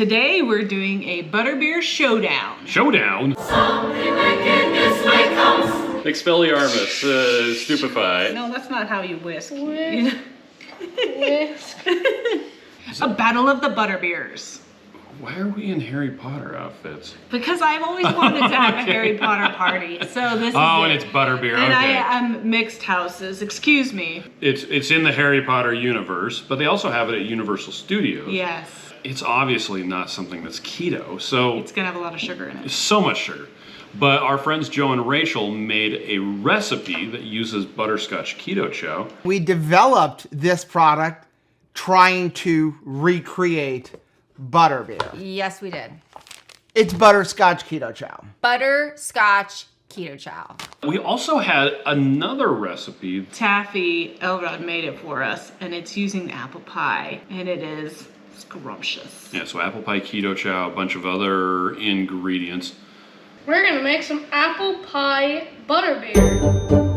Today we're doing a Butterbeer showdown. Showdown? Something like goodness may come. Expelliarmus, stupefy. No, that's not how you whisk. Whisk. A battle of the Butterbeers. Why are we in Harry Potter outfits? Because I've always wanted to have a Harry Potter party, so this is and it. it's Butterbeer, And okay. I'm mixed houses, excuse me. It's in the Harry Potter universe, but they also have it at Universal Studios. Yes. It's obviously not something that's keto, so It's gonna have a lot of sugar in it. so much sugar. But our friends Joe and Rachel made a recipe that uses Butterscotch Keto Chow. We developed this product trying to recreate Butterbeer. Yes, we did. It's Butterscotch Keto Chow. Butterscotch Keto Chow. We also had another recipe. Taffy Elrod made it for us, and it's using apple pie, and it is scrumptious. Yeah, so apple pie keto chow, a bunch of other ingredients. We're gonna make some apple pie butterbeer.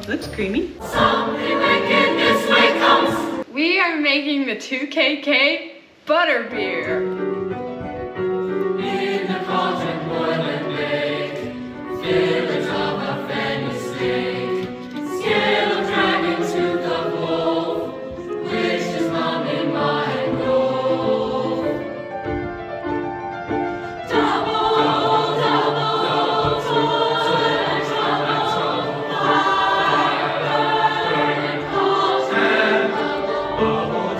Looks creamy. Something like goodness may come. We are making the 2KK butterbeer. In the cauldron boil and bake, village of a fanny snake, scale of dragon to the wolf, which is mommy mine gold. Double, double, toil and trouble, fire burning cauldron.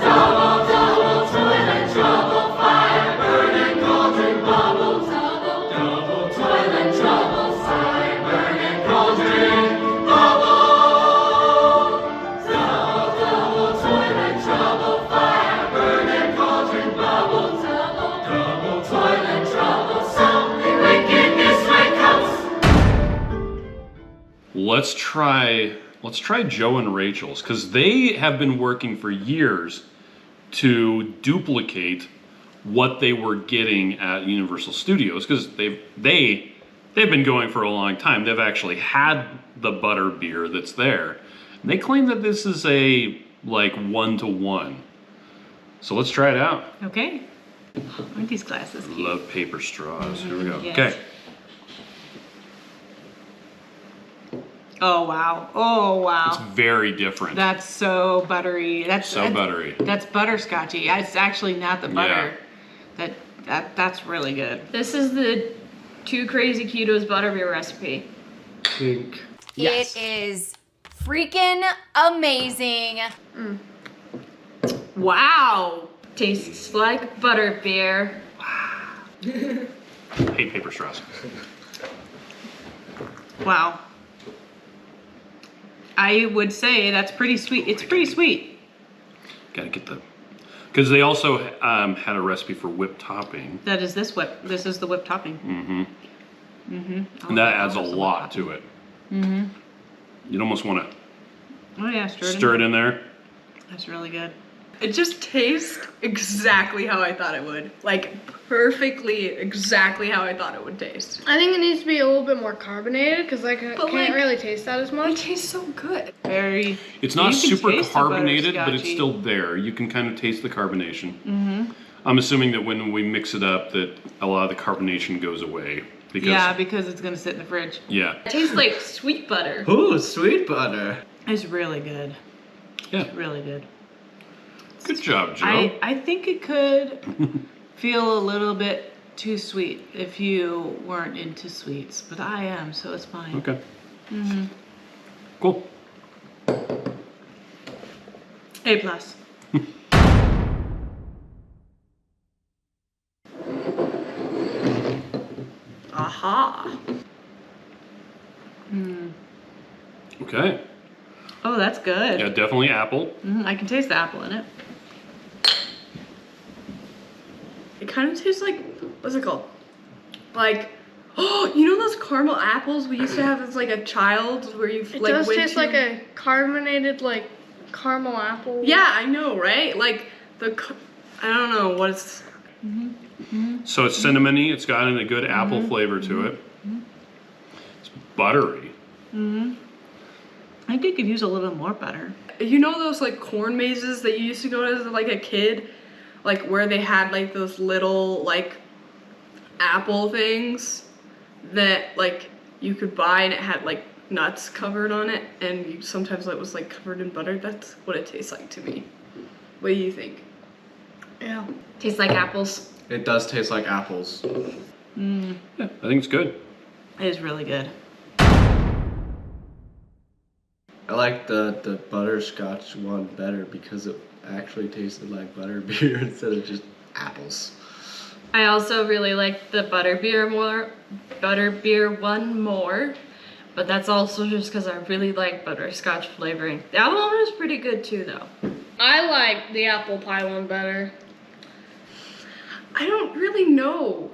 Double, double, toil and trouble, fire burning cauldron, bubble, double, toil and trouble, fire burning cauldron, bubble, double, toil and trouble, fire burning cauldron, bubble, double, toil and trouble, something wickedness may come. Let's try Joe and Rachel's, because they have been working for years to duplicate what they were getting at Universal Studios, because they've been going for a long time. They've actually had the butter beer that's there. And they claim that this is a like 1-to-1. So let's try it out. Okay. Aren't these glasses cute? Love paper straws. Here we go. Yes. Okay. Oh wow. Oh wow. It's very different. That's so buttery. So buttery. That's butterscotchy. It's actually not the butter. That's really good. This is the Two Crazy Ketos butterbeer recipe. Pink. Yes. It is freaking amazing. Wow. Tastes like butterbeer. I hate paper straws. Wow. I would say that's pretty sweet. It's pretty sweet. Gotta get the, because they also had a recipe for whipped topping. That is this whip. This is the whipped topping. And that adds a lot to it. You'd almost want to Oh yeah, stir it in there. That's really good. It just tastes exactly how I thought it would. Like perfectly exactly how I thought it would taste. I think it needs to be a little bit more carbonated because I can't really taste that as It much. tastes so good. Very. It's not You can super taste the carbonated, but it's butterscotchy. still there. You can kind of taste the carbonation. I'm assuming that when we mix it up, that a lot of the carbonation goes away. Because, Yeah, because it's gonna sit in the fridge. Yeah. It tastes like sweet butter. Ooh, sweet butter. It's really good. Yeah. Really good. Good job, Joe. I think it could feel a little bit too sweet if you weren't into sweets, but I am, so it's fine. Okay. Cool. A+. Aha. Okay. Oh, that's good. Yeah, definitely apple. I can taste the apple in it. kind of tastes like, what's it called? Like, oh, you know those caramel apples we used to have as like a child where you It like does went taste to- like a carbonated like caramel apple. Yeah, I know, right? Like I don't know what it's. So it's cinnamony. It's got a good apple flavor to it. It's buttery. I think it could use a little more butter. You know those like corn mazes that you used to go to as like a kid, like where they had like those little like apple things that like you could buy and it had like nuts covered on it, and you sometimes it was like covered in butter. That's what it tastes like to me. What do you think? Yeah. Tastes like apples. It does taste like apples. Yeah, I think it's good. It is really good. I like the butterscotch one better because it actually tasted like butterbeer instead of just apples. I also really like the Butterbeer one more, but that's also just because I really like butterscotch flavoring. The other one is pretty good too, though. I like the apple pie one better. I don't really know.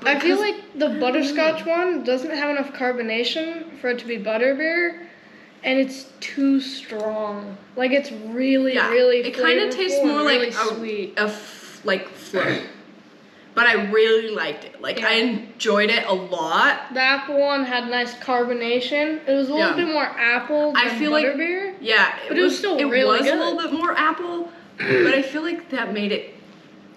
I feel like the butterscotch one doesn't have enough carbonation for it to be butterbeer, and it's too strong. Like it's really, really. It kind of tastes more like really sweet. like float. But I really liked it. Like I enjoyed it a lot. The apple one had nice carbonation. It was a little bit more apple than I feel like butterbeer. Yeah, But it was still it really was good. a little bit more apple, but I feel like that made it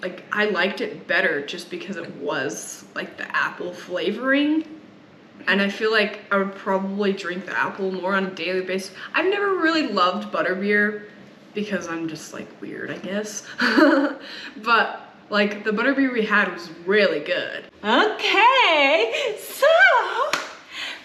like I liked it better just because it was like the apple flavoring. And I feel like I would probably drink the apple more on a daily basis. I've never really loved butterbeer because I'm just like weird, I guess. But like the butterbeer we had was really good. Okay, so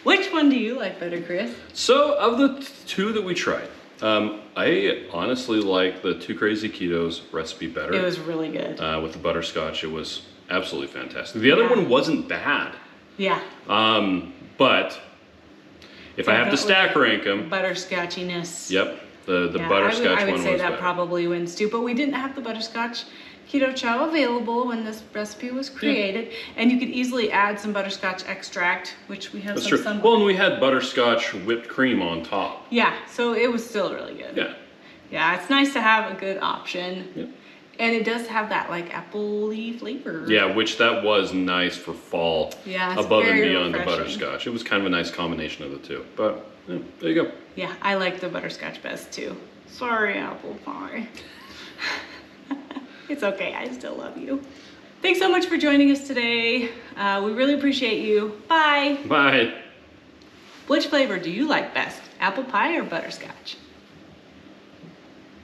which one do you like better, Chris? So of the two that we tried, I honestly like the Two Crazy Ketos recipe better. It was really good. With the butterscotch, it was absolutely fantastic. The other one wasn't bad. Yeah. But if I have to stack rank them, Butterscotchiness. yep, the Yeah, butterscotch I would one say was that better. probably wins too, but we didn't have the butterscotch Keto Chow available when this recipe was created, and you could easily add some butterscotch extract, which we have That's some true. sun- Well, and we had butterscotch whipped cream on top. Yeah, so it was still really good. Yeah. Yeah, it's nice to have a good option. Yep. And it does have that like apple-y flavor. Yeah, which that was nice for fall. Yeah, it's above and very beyond refreshing. the butterscotch. It was kind of a nice combination of the two. But yeah, there you go. Yeah, I like the butterscotch best too. Sorry, apple pie. It's okay, I still love you. Thanks so much for joining us today. We really appreciate you. Bye. Bye. Which flavor do you like best? Apple pie or butterscotch?